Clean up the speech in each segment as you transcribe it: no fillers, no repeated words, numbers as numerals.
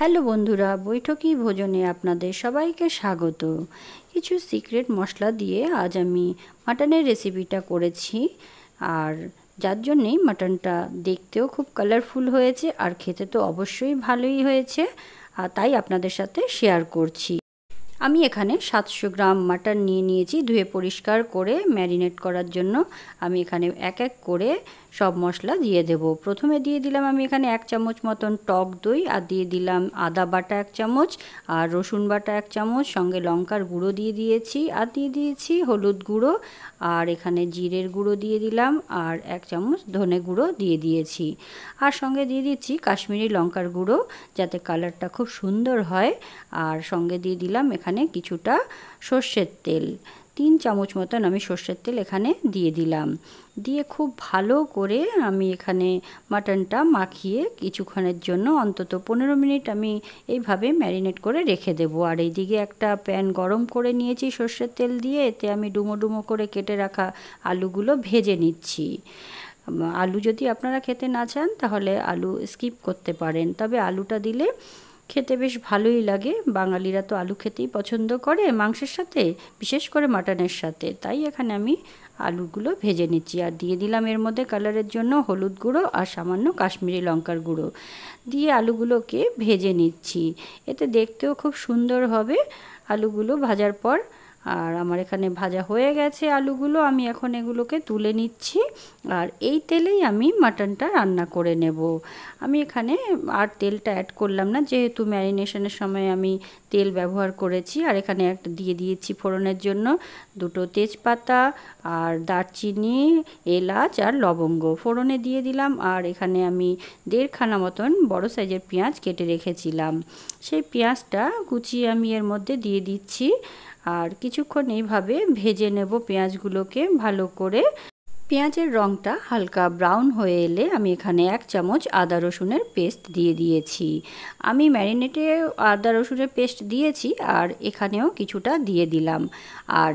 Hello বন্ধুরা, বৈঠকি ভোজনে আপনাদের সবাইকে স্বাগত। কিছু সিক্রেট মশলা দিয়ে আজ আমি মাটনের রেসিপিটা করেছি, আর যার জন্যেই মাটনটা দেখতেও খুব কালারফুল হয়েছে আর খেতে তো অবশ্যই ভালোই হয়েছে, আর তাই আপনাদের সাথে শেয়ার করছি। আমি এখানে 700 গ্রাম মাটন নিয়ে নিয়েছি, ধুয়ে পরিষ্কার করে ম্যারিনেট করার জন্য। আমি এখানে এক এক করে সব মশলা দিয়ে দেব। প্রথমে দিয়ে দিলাম আমি এখানে 1 চামচ মতন টক দই, আর দিয়ে দিলাম আদা বাটা 1 চামচ, আর রসুন বাটা 1 চামচ, সঙ্গে লঙ্কার গুঁড়ো দিয়ে দিয়েছি, আর দিয়ে দিয়েছি হলুদ গুঁড়ো, আর এখানে জিরের গুঁড়ো দিয়ে দিলাম, আর 1 চামচ ধনে গুঁড়ো দিয়ে দিয়েছি, আর সঙ্গে দিয়ে দিচ্ছি কাশ্মীরি লঙ্কার গুঁড়ো যাতে কালারটা খুব সুন্দর হয়। আর সঙ্গে দিয়ে দিলাম এখানে কিছুটা সর্ষের তেল, 3 চামচ মতন আমি সর্ষের তেল এখানে দিয়ে দিলাম। দিয়ে খুব ভালো করে আমি এখানে মাটনটা মাখিয়ে কিছুক্ষণের জন্য অন্তত 15 মিনিট আমি এইভাবে ম্যারিনেট করে রেখে দেবো। আর এইদিকে একটা প্যান গরম করে নিয়েছি সর্ষের তেল দিয়ে, এতে আমি ডুমো ডুমো করে কেটে রাখা আলুগুলো ভেজে নিচ্ছি। আলু যদি আপনারা খেতে না চান তাহলে আলু স্কিপ করতে পারেন, তবে আলুটা দিলে খেতে বেশ ভালোই লাগে। বাঙালিরা তো আলু খেতেই পছন্দ করে মাংসের সাথে, বিশেষ করে মাটনের সাথে, তাই এখানে আমি আলুগুলো ভেজে নিচ্ছি। আর দিয়ে দিলাম এর মধ্যে কালারের জন্য হলুদ গুঁড়ো আর সামান্য কাশ্মীরি লঙ্কার গুঁড়ো দিয়ে আলুগুলোকে ভেজে নিচ্ছি। এতে দেখতেও খুব সুন্দর হবে আলুগুলো ভাজার পর। আর আমার এখানে ভাজা হয়ে গেছে আলুগুলো, আমি এখন এগুলোকে তুলে নিচ্ছি। আর এই তেলেই আমি মাটনটা রান্না করে নেব। আমি এখানে আর তেলটা অ্যাড করলাম না, যেহেতু ম্যারিনেশনের সময় আমি তেল ব্যবহার করেছি। আর এখানে একটা দিয়ে দিয়েছি ফোড়নের জন্য 2টো তেজপাতা, আর দারচিনি, এলাচ আর লবঙ্গ ফোড়নে দিয়ে দিলাম। আর এখানে আমি 1.5 খানা মতন বড় সাইজের পেঁয়াজ কেটে রেখেছিলাম, সেই পেঁয়াজটা কুচিয়ে আমি এর মধ্যে দিয়ে দিচ্ছি। আর কিছুক্ষণ এইভাবে ভেজে নেব পেঁয়াজগুলোকে ভালো করে। পেঁয়াজের রঙটা হালকা ব্রাউন হয়ে এলে আমি এখানে 1 চামচ আদা রসুনের পেস্ট দিয়ে দিয়েছি। আমি ম্যারিনেটে আদা রসুনের পেস্ট দিয়েছি, আর এখানেও কিছুটা দিয়ে দিলাম। আর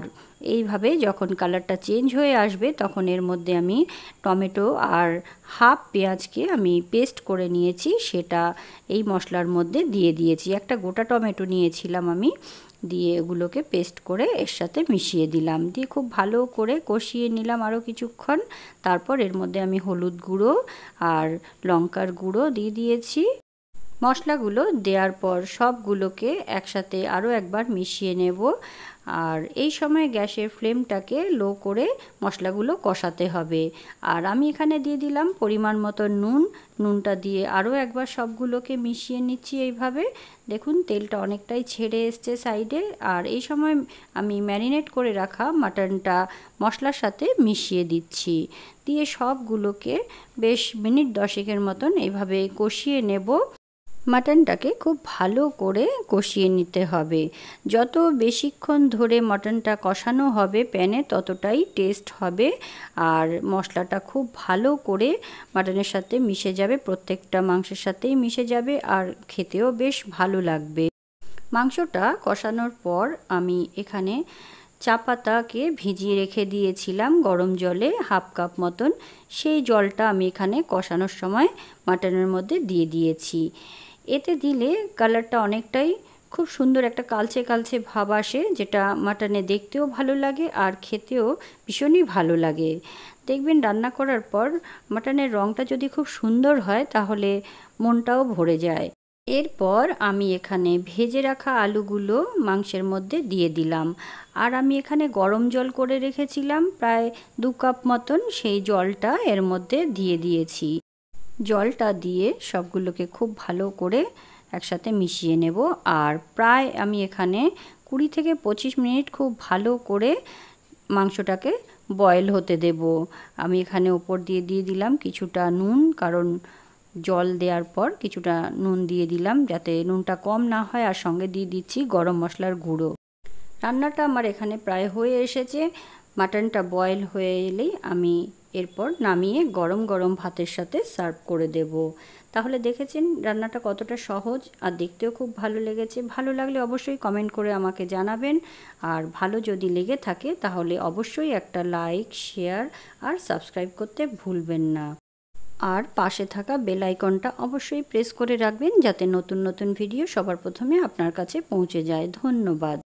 এইভাবে যখন কালারটা চেঞ্জ হয়ে আসবে তখন এর মধ্যে আমি টমেটো আর হাফ পেঁয়াজকে আমি পেস্ট করে নিয়েছি, সেটা এই মশলার মধ্যে দিয়ে দিয়েছি। একটা গোটা টমেটো নিয়েছিলাম আমি, দিয়ে এগুলোকে পেস্ট করে এর সাথে মিশিয়ে দিলাম, দিয়ে খুব ভালো করে কষিয়ে নিলাম আরও কিছুক্ষণ। তারপর এর মধ্যে আমি হলুদ গুঁড়ো আর লঙ্কার গুঁড়ো দিয়ে দিয়েছি। মশলাগুলো দেওয়ার পর সবগুলোকে একসাথে আরও একবার মিশিয়ে নেব। আর এই সময় গ্যাসের ফ্লেমটাকে লো করে মশলাগুলো কষাতে হবে। আর আমি এখানে দিয়ে দিলাম পরিমাণ মতো নুন, নুনটা দিয়ে আরও একবার সবগুলোকে মিশিয়ে নিচ্ছি এইভাবে। দেখুন তেলটা অনেকটাই ছেড়ে এসছে সাইডে। আর এই সময় আমি ম্যারিনেট করে রাখা মাটনটা মশলার সাথে মিশিয়ে দিচ্ছি, দিয়ে সবগুলোকে বেশ মিনিট 10 মতন এইভাবে কষিয়ে নেব। মাটনটাকে খুব ভালো করে কষিয়ে নিতে হবে। যত বেশিক্ষণ ধরে মাটনটা কষানো হবে প্যানে ততটাই টেস্ট হবে। আর মশলাটা খুব ভালো করে মাটনের সাথে মিশে যাবে, প্রত্যেকটা মাংসের সাথেই মিশে যাবে, আর খেতেও বেশ ভালো লাগবে। মাংসটা কষানোর পর আমি এখানে চা পাতাকে ভিজিয়ে রেখে দিয়েছিলাম গরম জলে 1/2 কাপ মতন, সেই জলটা আমি এখানে কষানোর সময় মাটনের মধ্যে দিয়ে দিয়েছি। এতে দিলে কালারটা অনেকটাই খুব সুন্দর একটা কালচে কালচে ভাব আসে, যেটা মাটনে দেখতেও ভালো লাগে আর খেতেও ভীষণই ভালো লাগে। দেখবেন রান্না করার পর মাটনের রঙটা যদি খুব সুন্দর হয় তাহলে মনটাও ভরে যায়। এরপর আমি এখানে ভেজে রাখা আলুগুলো মাংসের মধ্যে দিয়ে দিলাম। আর আমি এখানে গরম জল করে রেখেছিলাম প্রায় 2 কাপ মতন, সেই জলটা এর মধ্যে দিয়ে দিয়েছি। জলটা দিয়ে সবগুলোকে খুব ভালো করে একসাথে মিশিয়ে নেব। আর প্রায় আমি এখানে 20 থেকে 25 মিনিট খুব ভালো করে মাংসটাকে বয়েল হতে দেব। আমি এখানে ওপর দিয়ে দিলাম কিছুটা নুন, কারণ জল দেওয়ার পর কিছুটা নুন দিয়ে দিলাম যাতে নুনটা কম না হয়। আর সঙ্গে দিয়ে দিচ্ছি গরম মশলার গুঁড়ো। রান্নাটা আমার এখানে প্রায় হয়ে এসেছে। মাটনটা বয়েল হয়ে এলেই আমি এরপর নামিয়ে গরম গরম ভাতের সাথে সার্ভ করে দেব। তাহলে দেখেছেন রান্নাটা কতটা সহজ, আর দেখতেও খুব ভালো লেগেছে। ভালো লাগলে অবশ্যই কমেন্ট করে আমাকে জানাবেন। আর ভালো যদি লেগে থাকে তাহলে অবশ্যই একটা লাইক, শেয়ার আর সাবস্ক্রাইব করতে ভুলবেন না। আর পাশে থাকা বেল আইকনটা অবশ্যই প্রেস করে রাখবেন যাতে নতুন নতুন ভিডিও সবার প্রথমে আপনার কাছে পৌঁছে যায়। ধন্যবাদ।